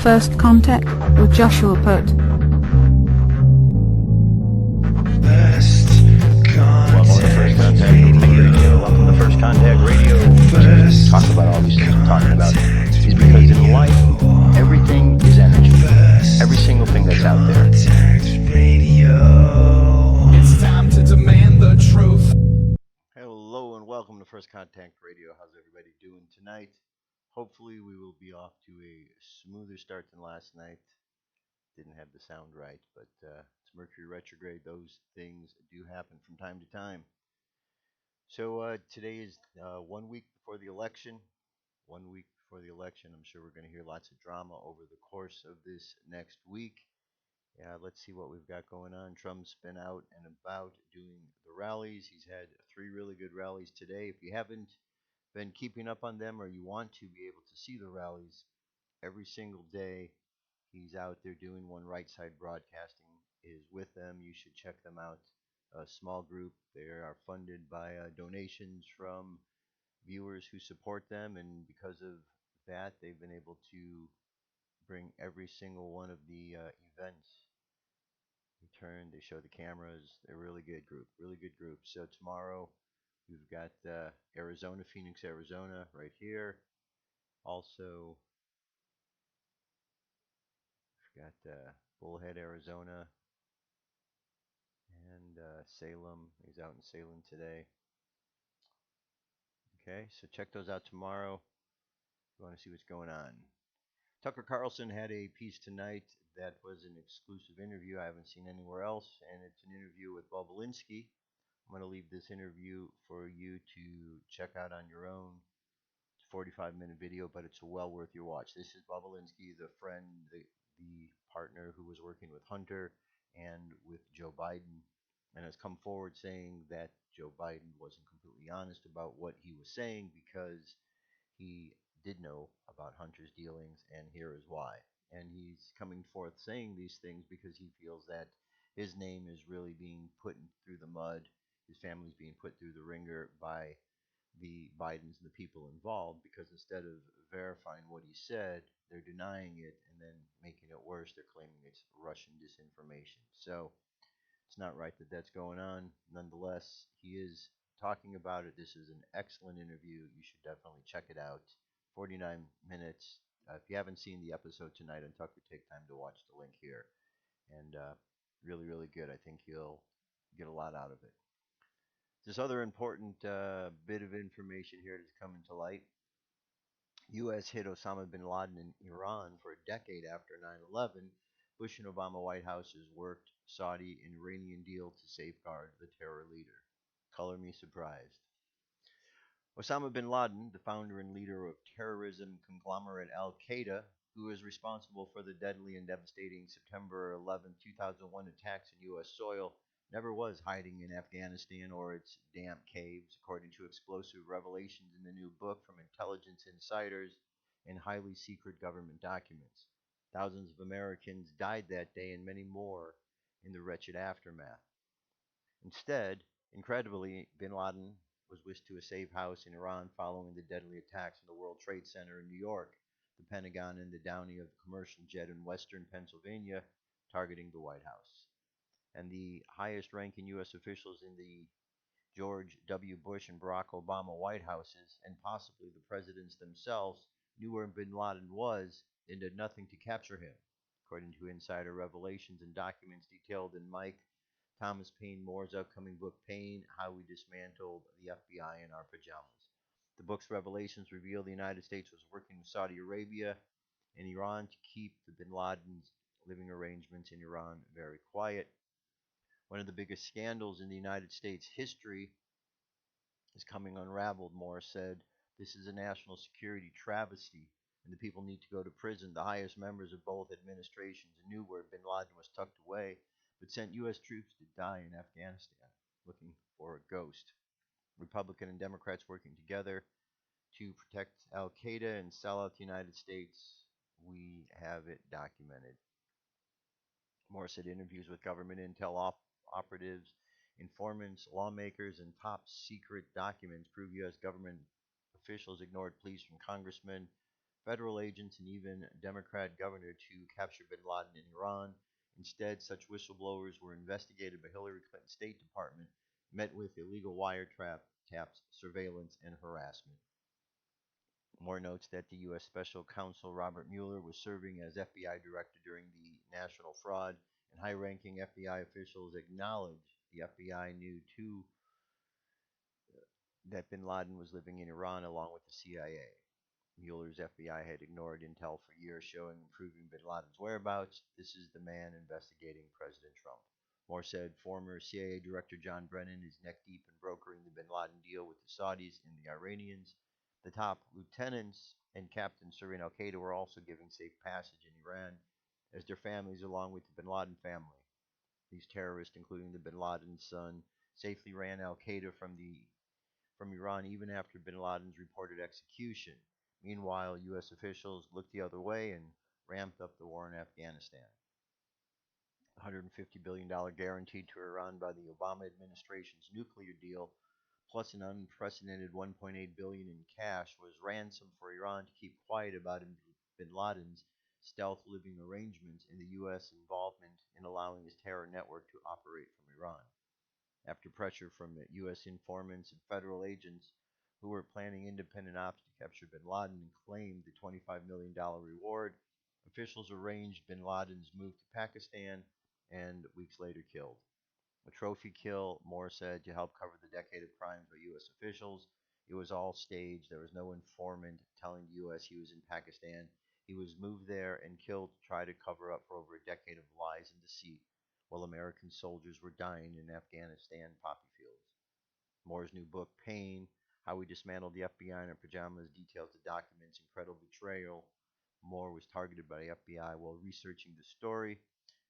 First Contact with Joshua Pert. Welcome to First Contact Radio. Talk about all these things we're talking about is because in life, everything is energy. Every single thing that's out there. It's time to demand the truth. Hello and welcome to First Contact Radio. How's everybody doing tonight? Hopefully we will be off to a smoother start than last night. Didn't have the sound right, but it's Mercury retrograde. Those things do happen from time to time. So today is 1 week before the election. 1 week before the election. I'm sure we're going to hear lots of drama over the course of this next week. Let's see what we've got going on. Trump's been out and about doing the rallies. He's had 3 really good rallies today. If you haven't been keeping up on them or you want to be able to see the rallies every single day, he's out there doing one. Right Side Broadcasting is with them. You should check them out. A small group. They are funded by donations from viewers who support them, and because of that, they've been able to bring every single one of the events. They show the cameras. They're a really good group. So tomorrow we've got Arizona, Phoenix, Arizona, right here. Also, we've got Bullhead, Arizona, and Salem. He's out in Salem today. Okay, so check those out tomorrow if you want to see what's going on. Tucker Carlson had a piece tonight that was an exclusive interview I haven't seen anywhere else, and it's an interview with Bobulinski. I'm going to leave this interview for you to check out on your own. It's a 45-minute video, but it's well worth your watch. This is Bobulinski, the friend, the partner who was working with Hunter and with Joe Biden, and has come forward saying that Joe Biden wasn't completely honest about what he was saying because he did know about Hunter's dealings, and here is why. And he's coming forth saying these things because he feels that his name is really being put through the mud. His family's being put through the ringer by the Bidens and the people involved, because instead of verifying what he said, they're denying it and then making it worse. They're claiming it's Russian disinformation. So it's not right that that's going on. Nonetheless, he is talking about it. This is an excellent interview. You should definitely check it out. 49 minutes. If you haven't seen the episode tonight on Tucker, take time to watch the link here. And really, really good. I think you'll get a lot out of it. This other important bit of information here that's coming to light. U.S. hit Osama bin Laden in Iran for a decade after 9/11. Bush and Obama White Houses worked Saudi and Iranian deal to safeguard the terror leader. Color me surprised. Osama bin Laden, the founder and leader of terrorism conglomerate Al-Qaeda, who is responsible for the deadly and devastating September 11, 2001 attacks on U.S. soil, never was hiding in Afghanistan or its damp caves, according to explosive revelations in the new book from intelligence insiders and highly secret government documents. Thousands of Americans died that day and many more in the wretched aftermath. Instead, incredibly, bin Laden was whisked to a safe house in Iran following the deadly attacks on the World Trade Center in New York, the Pentagon, and the downing of the commercial jet in western Pennsylvania, targeting the White House. And the highest ranking U.S. officials in the George W. Bush and Barack Obama White Houses, and possibly the presidents themselves, knew where bin Laden was and did nothing to capture him, according to insider revelations and documents detailed in Mike Thomas Paine Moore's upcoming book, Paine, How We Dismantled the FBI in Our Pajamas. The book's revelations reveal the United States was working with Saudi Arabia and Iran to keep the bin Laden's living arrangements in Iran very quiet. One of the biggest scandals in the United States history is coming unraveled, Moore said. This is a national security travesty, and the people need to go to prison. The highest members of both administrations knew where bin Laden was tucked away, but sent U.S. troops to die in Afghanistan, looking for a ghost. Republican and Democrats working together to protect Al-Qaeda and sell out the United States. We have it documented. Moore said interviews with government intel operatives, informants, lawmakers, and top secret documents prove U.S. government officials ignored pleas from congressmen, federal agents, and even Democrat governor to capture bin Laden in Iran. Instead, such whistleblowers were investigated by Hillary Clinton's State Department, met with illegal wiretap taps, surveillance, and harassment. Moore notes that the U.S. Special Counsel Robert Mueller was serving as FBI director during the national fraud, and high ranking FBI officials acknowledged the FBI knew too that bin Laden was living in Iran along with the CIA. Mueller's FBI had ignored intel for years showing and proving bin Laden's whereabouts. This is the man investigating President Trump. Moore said former CIA Director John Brennan is neck deep in brokering the bin Laden deal with the Saudis and the Iranians. The top lieutenants and captains serving Al Qaeda were also giving safe passage in Iran as their families, along with the bin Laden family. These terrorists, including the bin Laden's son, safely ran Al Qaeda from Iran even after bin Laden's reported execution. Meanwhile, U.S. officials looked the other way and ramped up the war in Afghanistan. $150 billion guaranteed to Iran by the Obama administration's nuclear deal, plus an unprecedented $1.8 billion in cash, was ransom for Iran to keep quiet about bin Laden's stealth living arrangements and the U.S. involvement in allowing his terror network to operate from Iran. After pressure from U.S. informants and federal agents who were planning independent ops to capture bin Laden and claimed the $25 million reward, officials arranged bin Laden's move to Pakistan and weeks later killed. A trophy kill, Moore said, to help cover the decade of crimes by U.S. officials. It was all staged. There was no informant telling the U.S. he was in Pakistan. He was moved there and killed to try to cover up for over a decade of lies and deceit while American soldiers were dying in Afghanistan poppy fields. Moore's new book, Pain, How We Dismantled the FBI in Our Pajamas, details the document's incredible betrayal. Moore was targeted by the FBI while researching the story.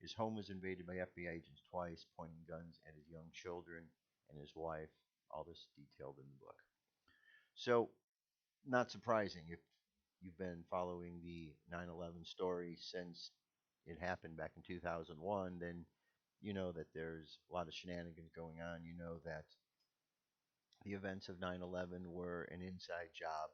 His home was invaded by FBI agents twice, pointing guns at his young children and his wife. All this detailed in the book. So, not surprising if you've been following the 9/11 story since it happened back in 2001, then you know that there's a lot of shenanigans going on. You know that the events of 9/11 were an inside job.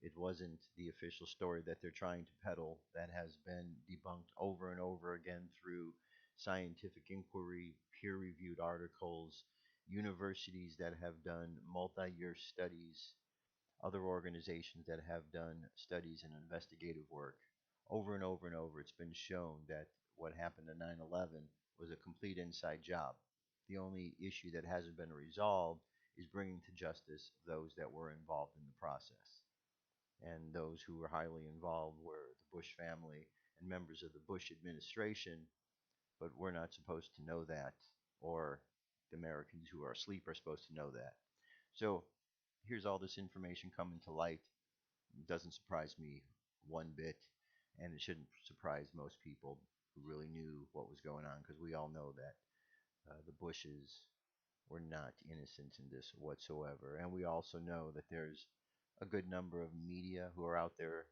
It wasn't the official story that they're trying to peddle. That has been debunked over and over again through scientific inquiry, peer reviewed articles, universities that have done multi year studies, other organizations that have done studies and investigative work. Over and over and over, it's been shown that what happened on 9/11 was a complete inside job. The only issue that hasn't been resolved is bringing to justice those that were involved in the process. And those who were highly involved were the Bush family and members of the Bush administration, but we're not supposed to know that, or the Americans who are asleep are supposed to know that. So here's all this information coming to light. It doesn't surprise me one bit, and it shouldn't surprise most people who really knew what was going on, because we all know that the Bushes were not innocent in this whatsoever. And we also know that there's a good number of media who are out there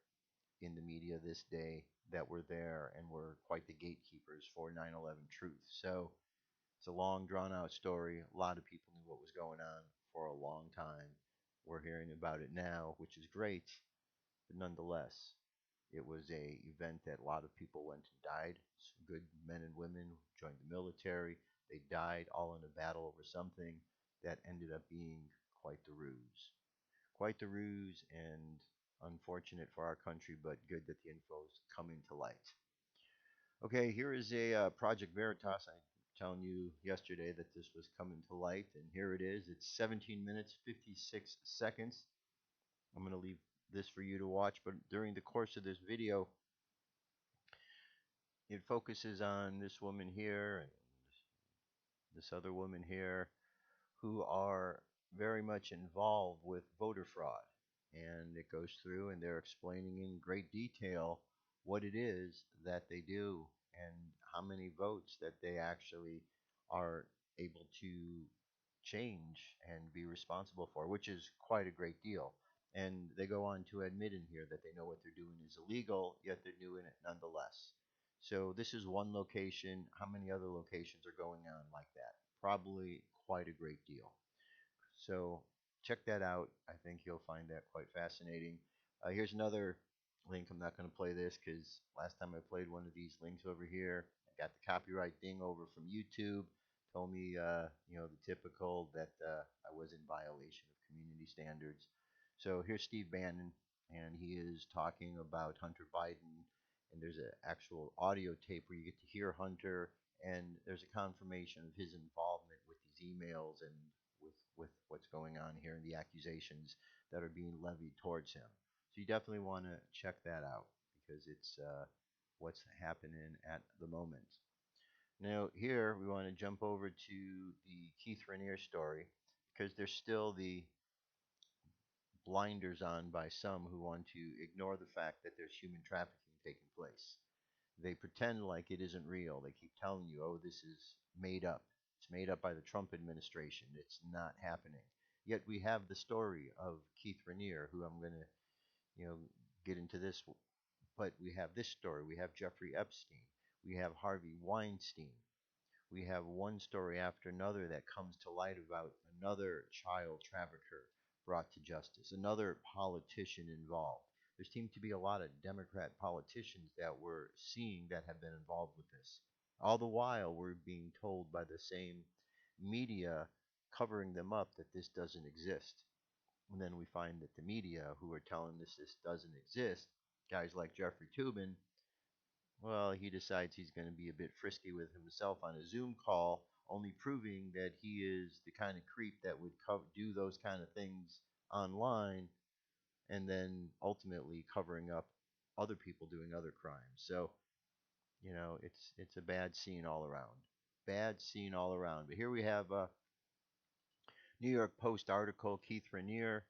in the media this day that were there and were quite the gatekeepers for 9/11 truth. So it's a long, drawn out story. A lot of people knew what was going on for a long time. We're hearing about it now, which is great, but nonetheless, it was a event that a lot of people went and died. Some good men and women joined the military. They died all in a battle over something that ended up being quite the ruse. Quite the ruse, and unfortunate for our country, but good that the info's coming to light. Okay, here is a Project Veritas. I telling you yesterday that this was coming to light, and here it is. It's 17 minutes 56 seconds. I'm going to leave this for you to watch, but during the course of this video, it focuses on this woman here and this other woman here who are very much involved with voter fraud. And it goes through and they're explaining in great detail what it is that they do and how many votes that they actually are able to change and be responsible for, which is quite a great deal. And they go on to admit in here that they know what they're doing is illegal, yet they're doing it nonetheless. So this is one location. How many other locations are going on like that? Probably quite a great deal. So check that out. I think you'll find that quite fascinating. Here's another link. I'm not going to play this because last time I played one of these links over here, I got the copyright ding over from YouTube. Told me, the typical that I was in violation of community standards. So here's Steve Bannon, and he is talking about Hunter Biden. And there's an actual audio tape where you get to hear Hunter, and there's a confirmation of his involvement with these emails and with what's going on here and the accusations that are being levied towards him. So you definitely want to check that out because it's what's happening at the moment. Now, here we want to jump over to the Keith Raniere story because there's still the blinders on by some who want to ignore the fact that there's human trafficking taking place. They pretend like it isn't real. They keep telling you, oh, this is made up. It's made up by the Trump administration. It's not happening. Yet we have the story of Keith Raniere, who I'm going to get into this. But we have this story. We have Jeffrey Epstein. We have Harvey Weinstein. We have one story after another that comes to light about another child trafficker brought to justice, another politician involved. There seem to be a lot of Democrat politicians that we're seeing that have been involved with this. All the while, we're being told by the same media covering them up that this doesn't exist. And then we find that the media who are telling us this doesn't exist, guys like Jeffrey Tubin, well, he decides he's going to be a bit frisky with himself on a Zoom call, only proving that he is the kind of creep that would do those kind of things online and then ultimately covering up other people doing other crimes. So, it's a bad scene all around. Bad scene all around. But here we have a New York Post article, Keith Raniere,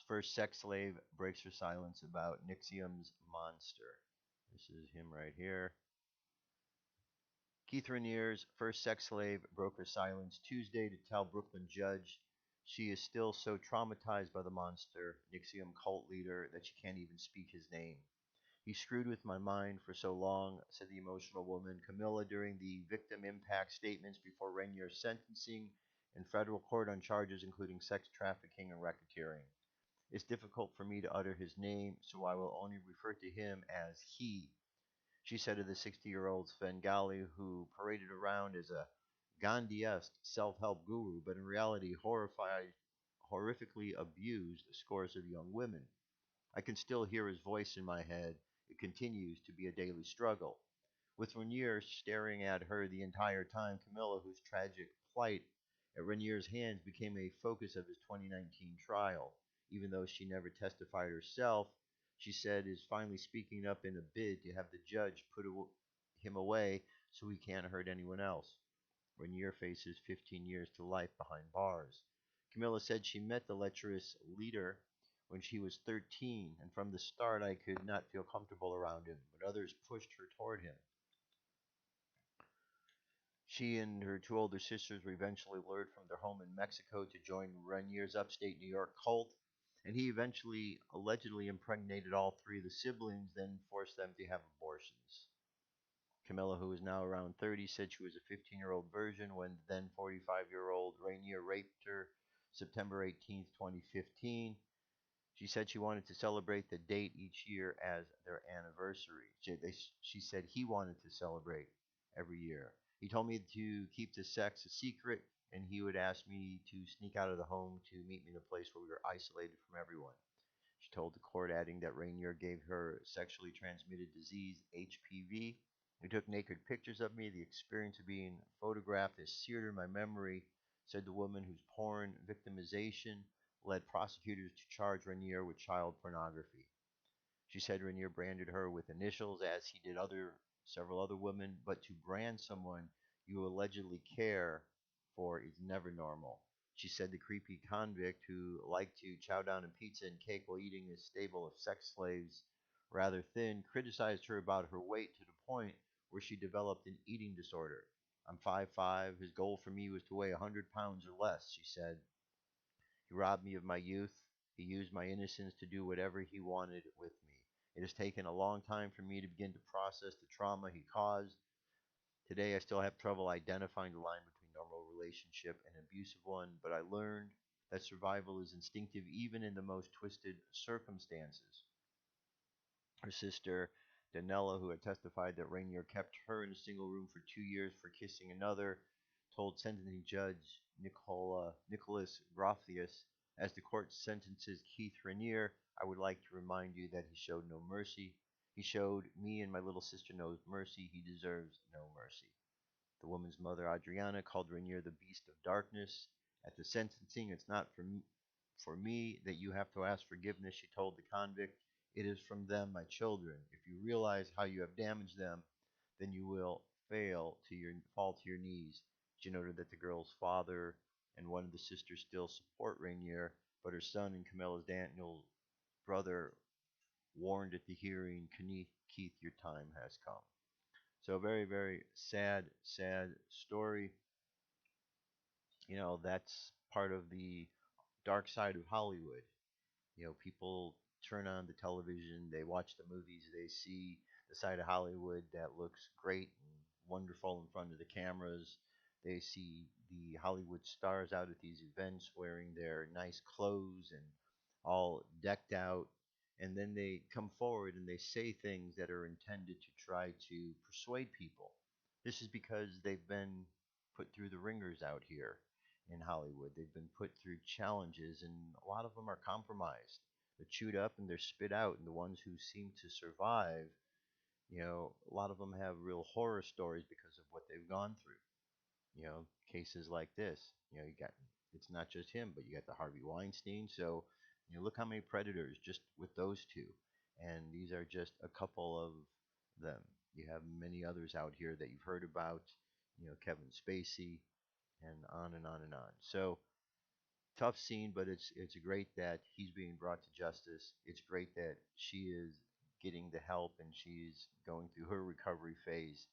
first sex slave breaks her silence about Nxivm's monster. This is him right here. Keith Raniere's first sex slave broke her silence Tuesday to tell Brooklyn judge she is still so traumatized by the monster, Nxivm cult leader, that she can't even speak his name. He screwed with my mind for so long, said the emotional woman Camilla during the victim impact statements before Raniere's sentencing in federal court on charges including sex trafficking and racketeering. It's difficult for me to utter his name, so I will only refer to him as he, she said to the 60-year-old Svengali who paraded around as a Gandhi-esque self-help guru, but in reality horrifically abused scores of young women. I can still hear his voice in my head. It continues to be a daily struggle. With Raniere staring at her the entire time, Camilla, whose tragic plight at Raniere's hands became a focus of his 2019 trial, even though she never testified herself, she said is finally speaking up in a bid to have the judge put him away so he can't hurt anyone else. Raniere faces 15 years to life behind bars. Camilla said she met the lecherous leader when she was 13, and from the start I could not feel comfortable around him, but others pushed her toward him. She and her two older sisters were eventually lured from their home in Mexico to join Raniere's upstate New York cult, and he eventually allegedly impregnated all three of the siblings, then forced them to have abortions. Camilla, who is now around 30, said she was a 15-year-old virgin when the then 45-year-old Raniere raped her September 18, 2015. She said she wanted to celebrate the date each year as their anniversary. She said he wanted to celebrate every year. He told me to keep the sex a secret, and he would ask me to sneak out of the home to meet me in a place where we were isolated from everyone. She told the court, adding that Raniere gave her sexually transmitted disease, HPV. He took naked pictures of me. The experience of being photographed is seared in my memory, said the woman whose porn victimization led prosecutors to charge Raniere with child pornography. She said Raniere branded her with initials as he did several other women, but to brand someone you allegedly care for is never normal. She said the creepy convict who liked to chow down on pizza and cake while eating his stable of sex slaves, rather thin, criticized her about her weight to the point where she developed an eating disorder. I'm 5'5". His goal for me was to weigh 100 pounds or less, she said. He robbed me of my youth. He used my innocence to do whatever he wanted with me. It has taken a long time for me to begin to process the trauma he caused. Today, I still have trouble identifying the line between normal relationship and abusive one, but I learned that survival is instinctive even in the most twisted circumstances. Her sister, Danella, who had testified that Rainier kept her in a single room for 2 years for kissing another, told sentencing judge Nicholas Grothius, as the court sentences Keith Raniere, I would like to remind you that he showed no mercy. He showed me and my little sister no mercy. He deserves no mercy. The woman's mother, Adriana, called Raniere the beast of darkness. At the sentencing, it's not for me that you have to ask forgiveness, she told the convict. It is from them, my children. If you realize how you have damaged them, then you will fall to your knees. She noted that the girl's father and one of the sisters still support Rainier, but her son and Camilla's Daniel's brother warned at the hearing, Keith, your time has come. So very, very sad, sad story. That's part of the dark side of Hollywood. People turn on the television, they watch the movies, they see the side of Hollywood that looks great and wonderful in front of the cameras. They see the Hollywood stars out at these events wearing their nice clothes and all decked out. And then they come forward and they say things that are intended to try to persuade people. This is because they've been put through the ringers out here in Hollywood. They've been put through challenges, and a lot of them are compromised. They're chewed up and they're spit out, and the ones who seem to survive, a lot of them have real horror stories because of what they've gone through. Cases like this. You got it's not just him, but you got the Harvey Weinstein. So, look how many predators just with those two, and these are just a couple of them. You have many others out here that you've heard about. Kevin Spacey, and on and on and on. So tough scene, but it's great that he's being brought to justice. It's great that she is getting the help and she's going through her recovery phase.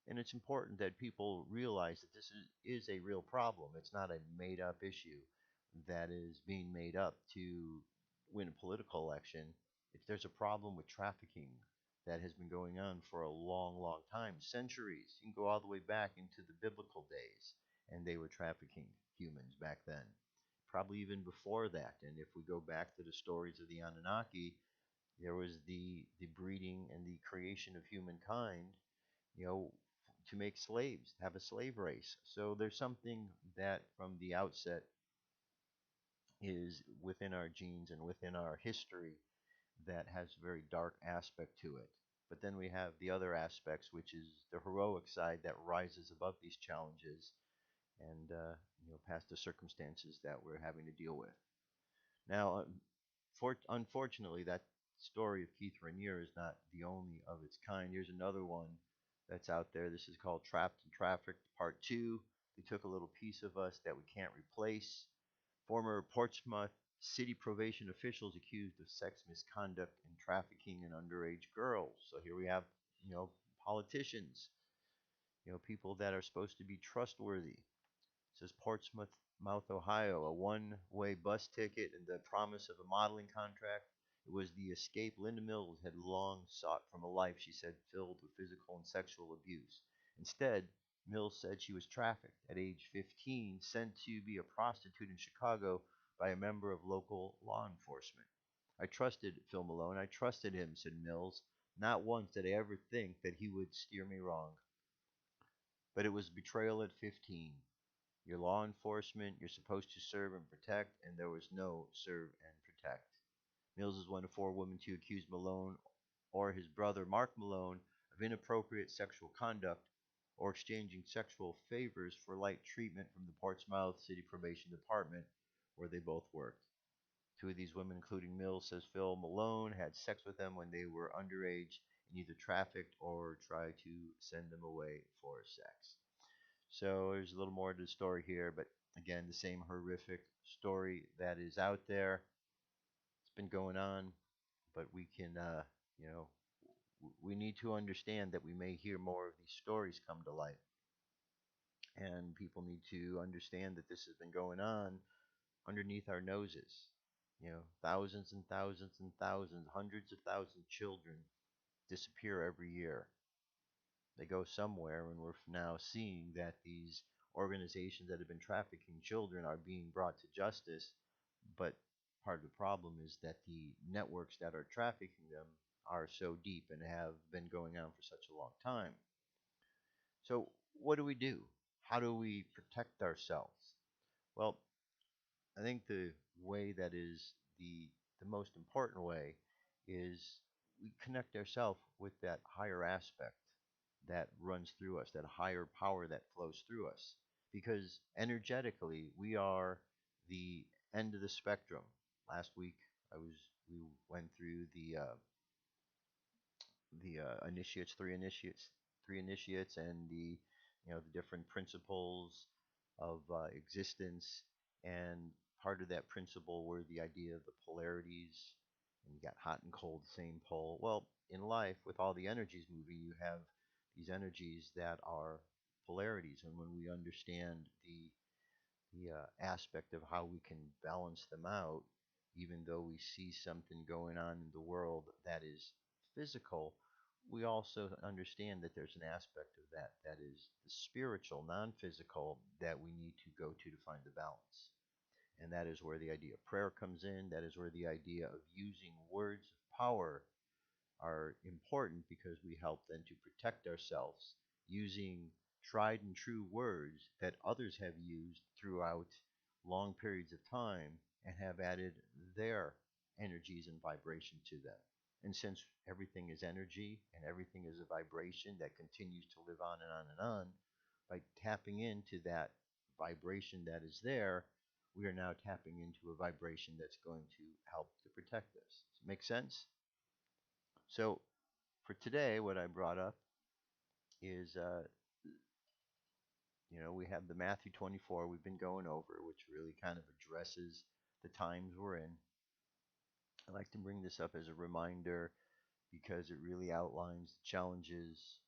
And it's important that people realize that this is a real problem. It's not a made up issue that is being made up to win a political election. There's a problem with trafficking that has been going on for a long, long time, centuries. You can go all the way back into the biblical days, and they were trafficking humans back then, probably even before that. And if we go back to the stories of the Anunnaki, there was the breeding and the creation of humankind, you know, to make slaves, have a slave race. So there's something that from the outset is within our genes and within our history that has a very dark aspect to it. But then we have the other aspects, which is the heroic side that rises above these challenges and past the circumstances that we're having to deal with. Now, unfortunately, that story of Keith Raniere is not the only of its kind. Here's another one that's out there. This is called Trapped and Trafficked Part 2. They took a little piece of us that we can't replace. Former Portsmouth city probation officials accused of sex misconduct and trafficking in underage girls. So here we have, politicians, people that are supposed to be trustworthy. It says Portsmouth, Ohio, a one-way bus ticket and the promise of a modeling contract. It was the escape Linda Mills had long sought from a life, she said, filled with physical and sexual abuse. Instead, Mills said she was trafficked at age 15, sent to be a prostitute in Chicago by a member of local law enforcement. I trusted Phil Malone. I trusted him, said Mills. Not once did I ever think that he would steer me wrong. But it was betrayal at 15. You're law enforcement, you're supposed to serve and protect, and there was no serve and protect. Mills is one of four women to accuse Malone or his brother Mark Malone of inappropriate sexual conduct or exchanging sexual favors for light treatment from the Portsmouth City Probation Department, where they both worked. Two of these women, including Mills, says Phil Malone had sex with them when they were underage and either trafficked or tried to send them away for sex. So there's a little more to the story here, but again, the same horrific story that is out there. It's been going on, but we can, we need to understand that we may hear more of these stories come to light. And people need to understand that this has been going on underneath our noses. Thousands and thousands and thousands, hundreds of thousands of children disappear every year. They go somewhere, and we're now seeing that these organizations that have been trafficking children are being brought to justice. But part of the problem is that the networks that are trafficking them are so deep and have been going on for such a long time. So, what do we do? How do we protect ourselves? Well, I think the way that is the most important way is we connect ourselves with that higher aspect that runs through us, that higher power that flows through us. Because energetically, we are the end of the spectrum. Last week, we went through the three initiates, and the different principles of existence. And part of that principle were the idea of the polarities. And you got hot and cold, same pole. Well, in life, with all the energies moving, you have these energies that are polarities. And when we understand the aspect of how we can balance them out, even though we see something going on in the world that is physical, we also understand that there's an aspect of that that is the spiritual, non physical, that we need to go to find the balance. And that is where the idea of prayer comes in. That is where the idea of using words of power are important, because we help then to protect ourselves using tried and true words that others have used throughout long periods of time and have added their energies and vibration to them. And since everything is energy and everything is a vibration that continues to live on and on and on, by tapping into that vibration that is there, we are now tapping into a vibration that's going to help to protect us. Does it make sense? So for today, what I brought up is, we have the Matthew 24 we've been going over, which really kind of addresses the times we're in. I like to bring this up as a reminder because it really outlines the challenges,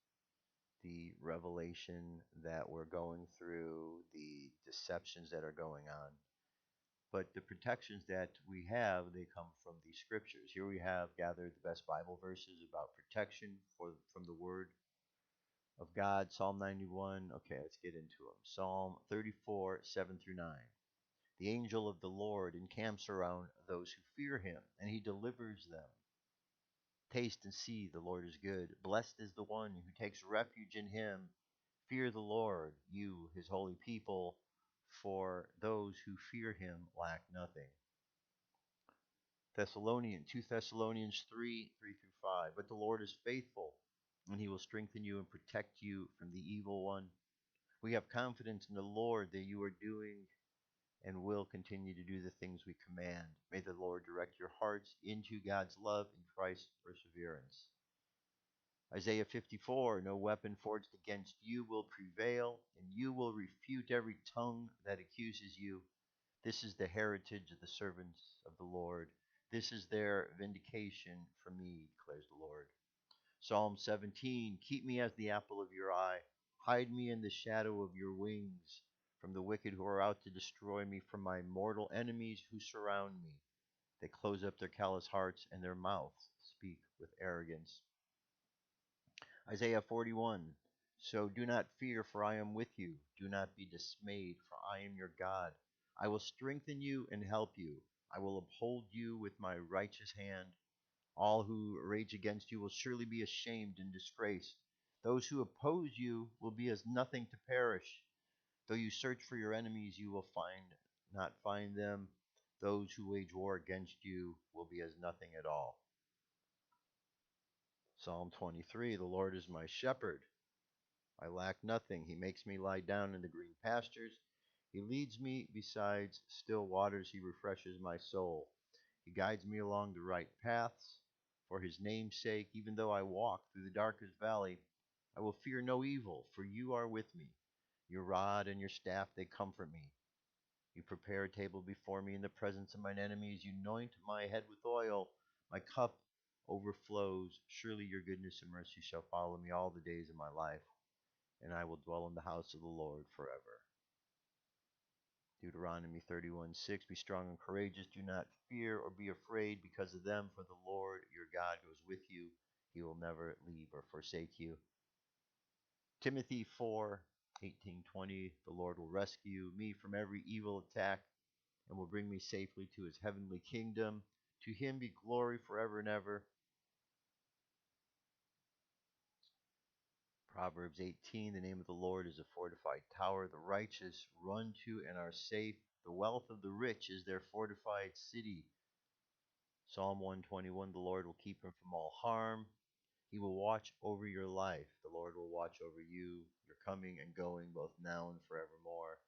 the revelation that we're going through, the deceptions that are going on. But the protections that we have, they come from the scriptures. Here we have gathered the best Bible verses about protection from the Word of God. Psalm 91. Okay, let's get into them. Psalm 34, 7 through 9. The angel of the Lord encamps around those who fear him, and he delivers them. Taste and see the Lord is good. Blessed is the one who takes refuge in him. Fear the Lord, you, his holy people, for those who fear him lack nothing. 2 Thessalonians 3, 3 through 5. But the Lord is faithful, and he will strengthen you and protect you from the evil one. We have confidence in the Lord that you are doing and will continue to do the things we command. May the Lord direct your hearts into God's love and Christ's perseverance. Isaiah 54, no weapon forged against you will prevail, and you will refute every tongue that accuses you. This is the heritage of the servants of the Lord. This is their vindication from me, declares the Lord. Psalm 17, keep me as the apple of your eye. Hide me in the shadow of your wings from the wicked who are out to destroy me, from my mortal enemies who surround me. They close up their callous hearts, and their mouths speak with arrogance. Isaiah 41, so do not fear, for I am with you. Do not be dismayed, for I am your God. I will strengthen you and help you. I will uphold you with my righteous hand. All who rage against you will surely be ashamed and disgraced. Those who oppose you will be as nothing to perish. Though you search for your enemies, you will not find them. Those who wage war against you will be as nothing at all. Psalm 23, the Lord is my shepherd. I lack nothing. He makes me lie down in the green pastures. He leads me beside still waters. He refreshes my soul. He guides me along the right paths. For his name's sake, even though I walk through the darkest valley, I will fear no evil, for you are with me. Your rod and your staff, they comfort me. You prepare a table before me in the presence of mine enemies. You anoint my head with oil. My cup overflows. Surely your goodness and mercy shall follow me all the days of my life, and I will dwell in the house of the Lord forever. Deuteronomy 31:6. Be strong and courageous. Do not fear or be afraid because of them, for the Lord your God goes with you. He will never leave or forsake you. Timothy 4:18-20. The Lord will rescue me from every evil attack and will bring me safely to his heavenly kingdom. To him be glory forever and ever. Proverbs 18, the name of the Lord is a fortified tower. The righteous run to and are safe. The wealth of the rich is their fortified city. Psalm 121, the Lord will keep him from all harm. He will watch over your life. The Lord will watch over you, your coming and going, both now and forevermore.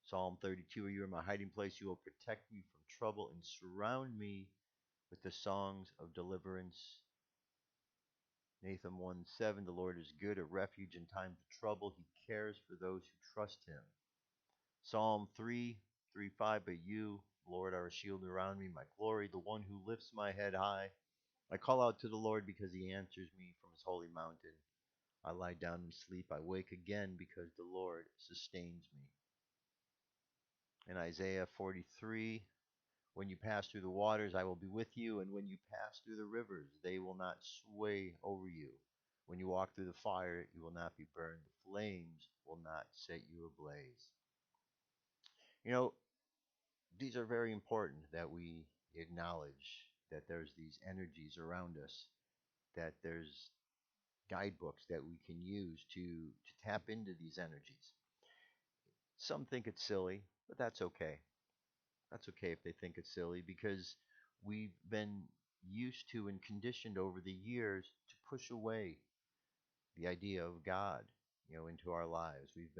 Psalm 32, you are my hiding place. You will protect me from trouble and surround me with the songs of deliverance. Nxivm 1:7, the Lord is good, a refuge in times of trouble. He cares for those who trust him. Psalm 3:5, but you, Lord, are a shield around me, my glory, the one who lifts my head high. I call out to the Lord because he answers me from his holy mountain. I lie down and sleep. I wake again because the Lord sustains me. In Isaiah 43, when you pass through the waters, I will be with you, and when you pass through the rivers, they will not sway over you. When you walk through the fire, you will not be burned. The flames will not set you ablaze. You know, these are very important that we acknowledge that there's these energies around us, that there's guidebooks that we can use to tap into these energies. Some think it's silly, but that's okay. That's okay if they think it's silly because we've been used to and conditioned over the years to push away the idea of God, into our lives. We've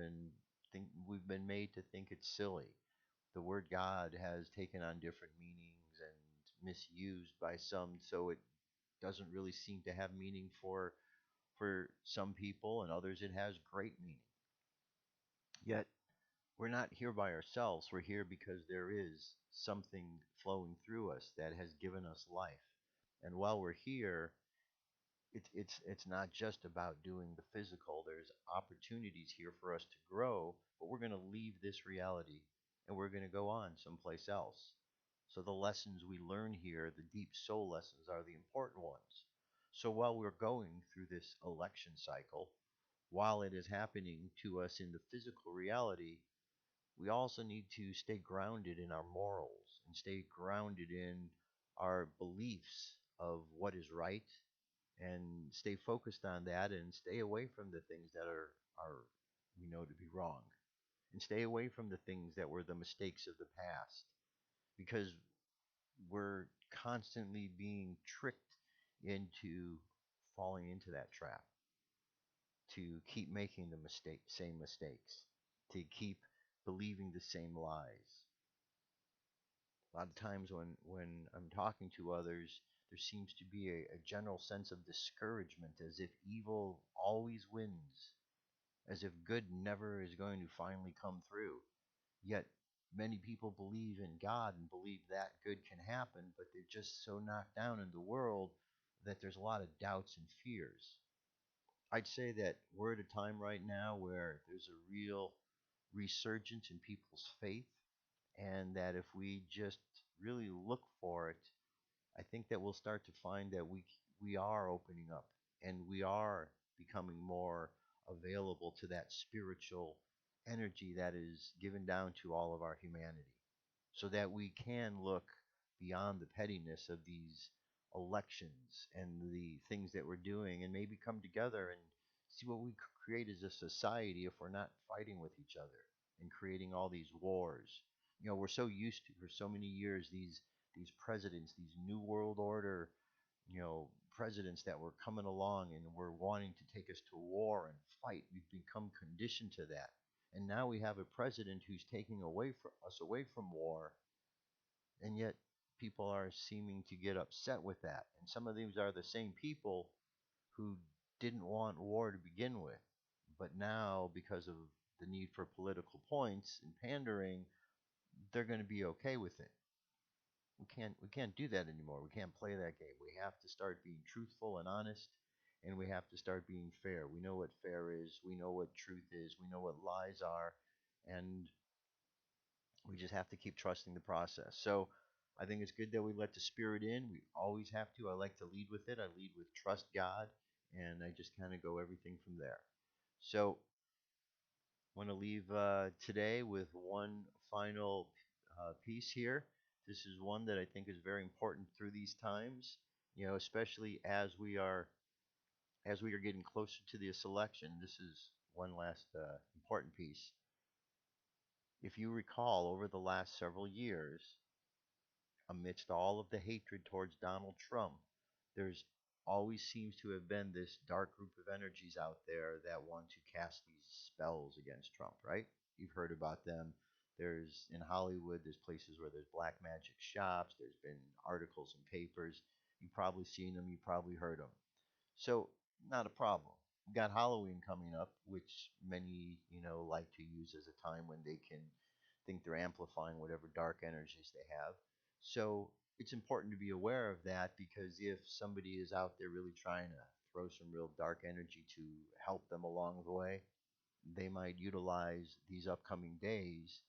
been made to think it's silly. The word God has taken on different meanings and misused by some, so it doesn't really seem to have meaning for some people, and others it has great meaning. Yet we're not here by ourselves. We're here because there is something flowing through us that has given us life. And while we're here, it's not just about doing the physical. There's opportunities here for us to grow, but we're going to leave this reality and we're going to go on someplace else. So the lessons we learn here, the deep soul lessons, are the important ones. So while we're going through this election cycle, while it is happening to us in the physical reality, we also need to stay grounded in our morals and stay grounded in our beliefs of what is right and stay focused on that and stay away from the things that are we know to be wrong and stay away from the things that were the mistakes of the past because we're constantly being tricked into falling into that trap to keep making the same mistakes, to keep believing the same lies. A lot of times when I'm talking to others, there seems to be a general sense of discouragement, as if evil always wins, as if good never is going to finally come through. Yet many people believe in God and believe that good can happen, but they're just so knocked down in the world that there's a lot of doubts and fears. I'd say that we're at a time right now where there's a real resurgence in people's faith, and that if we just really look for it, I think that we'll start to find that we are opening up and we are becoming more available to that spiritual energy that is given down to all of our humanity, so that we can look beyond the pettiness of these elections and the things that we're doing and maybe come together and see what we could create as a society if we're not fighting with each other and creating all these wars. We're so used to for so many years these presidents, these new world order, presidents that were coming along and were wanting to take us to war and fight. We've become conditioned to that. And now we have a president who's taking us away from war, and yet people are seeming to get upset with that. And some of these are the same people who didn't want war to begin with, but now because of the need for political points and pandering, they're going to be okay with it. We can't do that anymore. We can't play that game. We have to start being truthful and honest, and we have to start being fair. We know what fair is. We know what truth is. We know what lies are, and we just have to keep trusting the process. So I think it's good that we let the Spirit in. We always have to. I like to lead with it. I lead with trust God, and I just kind of go everything from there. So I want to leave today with one final piece here. This is one that I think is very important through these times, especially as we are as we are getting closer to this election, this is one last important piece. If you recall, over the last several years, amidst all of the hatred towards Donald Trump, there's always seems to have been this dark group of energies out there that want to cast these spells against Trump, right? You've heard about them. There's in Hollywood, there's places where there's black magic shops, there's been articles and papers. You've probably seen them, you've probably heard them. So, not a problem. We've got Halloween coming up, which many, like to use as a time when they can think they're amplifying whatever dark energies they have. So, it's important to be aware of that because if somebody is out there really trying to throw some real dark energy to help them along the way, they might utilize these upcoming days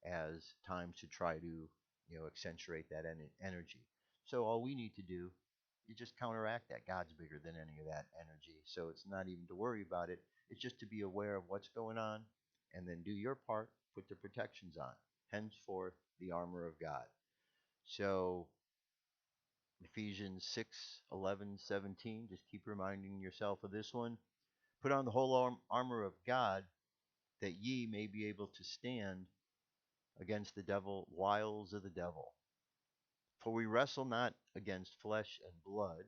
as times to try to accentuate that energy. So all we need to do is just counteract that. God's bigger than any of that energy, so it's not even to worry about it. It's just to be aware of what's going on, and then do your part. Put the protections on. Henceforth, the armor of God. So Ephesians 6:11-17. Just keep reminding yourself of this one. Put on the whole armor of God, that ye may be able to stand against the wiles of the devil. For we wrestle not against flesh and blood,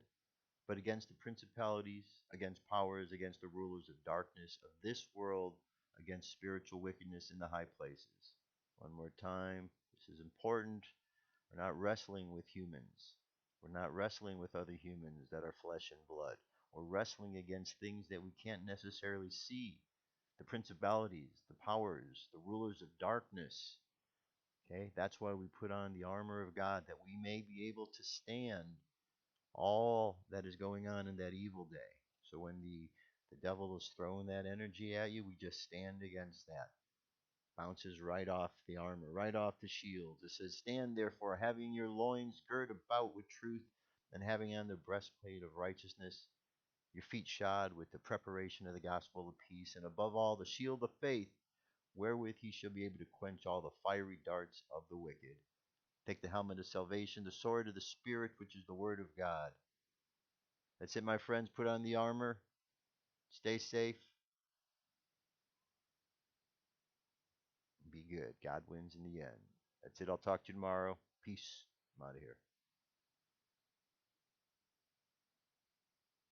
but against the principalities, against powers, against the rulers of darkness of this world, against spiritual wickedness in the high places. One more time, this is important. We're not wrestling with humans. We're not wrestling with other humans that are flesh and blood. We're wrestling against things that we can't necessarily see. The principalities, the powers, the rulers of darkness. Okay, that's why we put on the armor of God, that we may be able to stand all that is going on in that evil day. So when the devil is throwing that energy at you, we just stand against that. Bounces right off the armor, right off the shields. It says, stand therefore, having your loins girt about with truth, and having on the breastplate of righteousness, your feet shod with the preparation of the gospel of peace, and above all the shield of faith, wherewith ye shall be able to quench all the fiery darts of the wicked. Take the helmet of salvation, the sword of the Spirit, which is the word of God. That's it, my friends. Put on the armor. Stay safe. Be good. God wins in the end. That's it. I'll talk to you tomorrow. Peace. I'm out of here.